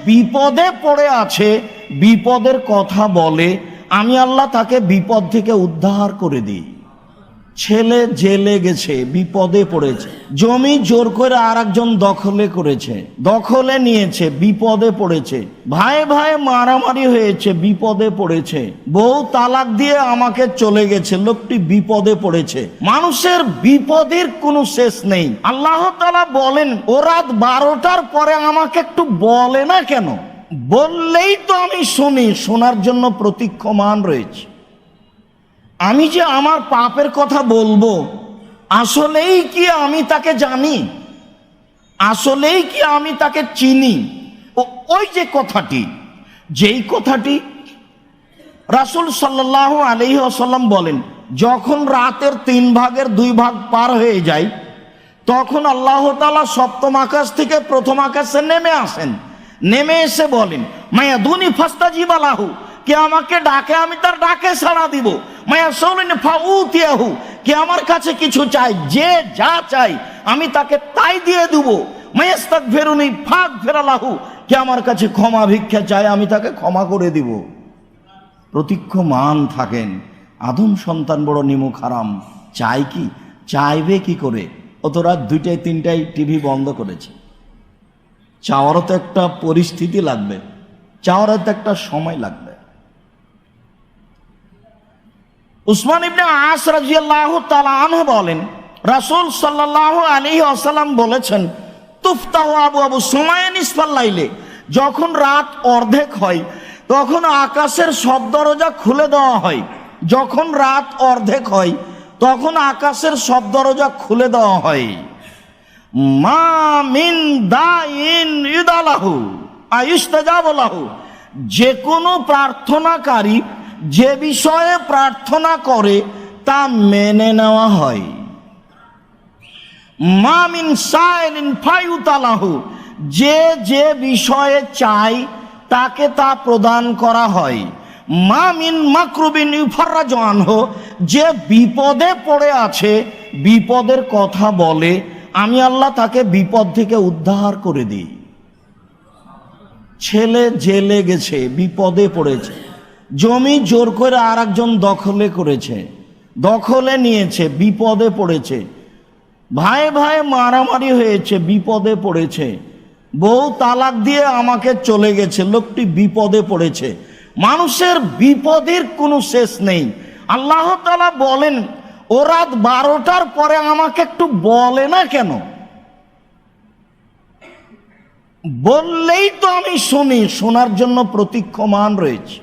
বিপদে পড়ে আছে, বিপদের কথা বলে, আমি আল্লাহ তাকে বিপদ থেকে উদ্ধার করে দিই। ছেলে জেলে গেছে, বিপদে পড়েছে, জমি জোর করে আর একজন দখলে করেছে, দখলে নিয়েছে, বিপদে পড়েছে, ভাই ভাই মারামারি হয়েছে, বিপদে পড়েছে, বউ তালাক দিয়ে আমাকে চলে গেছে, লোকটি বিপদে পড়েছে। মানুষের বিপদের কোনো শেষ নেই। আল্লাহ তাআলা বলেন, ও রাত 12টার পরে আমাকে একটু বলে না কেন? বললেই তো আমি শুনি, শোনার জন্য প্রতীক্ষমান রয়েছে। আমি যে আমার পাপের কথা বলবো, আসলেই কি আমি তাকে জানি? আসলেই কি আমি তাকে চিনি? ওই যে কথাটি, যেই কথাটি রাসূল সাল্লাল্লাহু আলাইহি ওয়াসাল্লাম বলেন, যখন রাতের 3 ভাগের 2 ভাগ পার হয়ে যায়, তখন আল্লাহ তাআলা সপ্তম আকাশ থেকে প্রথম আকাশে নেমে আসেন। নেমে এসে বলেন, মায়াদুনি ফাস্তাজিবা লাহু, কে আমাকে ডাকে আমি তার ডাকে সাড়া দিব। মায়া সৌলিন ফাউতিয়াহু, কে আমার কাছে কিছু চাই, যে যা চাই আমি তাকে তাই দিয়ে দেব। মায়াস্তাগফিরুনি ফাগফিরা লাহু, কে আমার কাছে ক্ষমা ভিক্ষা চায় আমি তাকে ক্ষমা করে দিব। প্রতীক্ষমান থাকেন। আদম সন্তান বড় নিমুখ হারাম, চাই কি? চাইবে কি করে? অত রাত 2টায় 3টায় টিভি বন্ধ করেছে। চাওয়ারও তো একটা পরিস্থিতি লাগবে, চাওয়ারও তো একটা সময় লাগবে। উসমান ইবনে আস রাদিয়াল্লাহু তাআলা আনহু বলেন, রাসূল সাল্লাল্লাহু আলাইহি ওয়াসাল্লাম বলেছেন, তুফতাহু আবওয়াবু সুমায়ে নিসফাল লাইলে, যখন রাত অর্ধেক হয় তখন আকাশের সব দরজা খুলে দেওয়া হয়। যখন রাত অর্ধেক হয় তখন আকাশের সব দরজা খুলে দেওয়া হয়। মা মিন দাইন ইউদালাহু আয়ুস্তাজাবু লাহু, যে কোনো প্রার্থনাকারী যে বিষয়ে প্রার্থনা করে তা মেনে নেওয়া হয়। মা মিন সাইলিন ফায়ুতালাহু, যে যে বিষয়ে চায় তাকে তা প্রদান করা হয়। মা মিন মাকরুবিন ইউফাররাজু আনহু, যে বিপদে পড়ে আছে, বিপদের কথা বলে, আমি আল্লাহ তাকে বিপদ থেকে উদ্ধার করে দিই। ছেলে জেলে গেছে, বিপদে পড়েছে, জমি জোর করে আর একজন দখলে করেছে, দখলে নিয়েছে, বিপদে পড়েছে, ভাই ভাই মারামারি হয়েছে, বিপদে পড়েছে, বউ তালাক দিয়ে আমাকে চলে গেছে, লোকটি বিপদে পড়েছে। মানুষের বিপদের কোনো শেষ নেই। আল্লাহ তাআলা বলেন, ও রাত 12টার পরে আমাকে একটু বলে না কেন? বললেই তো আমি শুনি, শোনার জন্য প্রতীক্ষমান রয়েছে।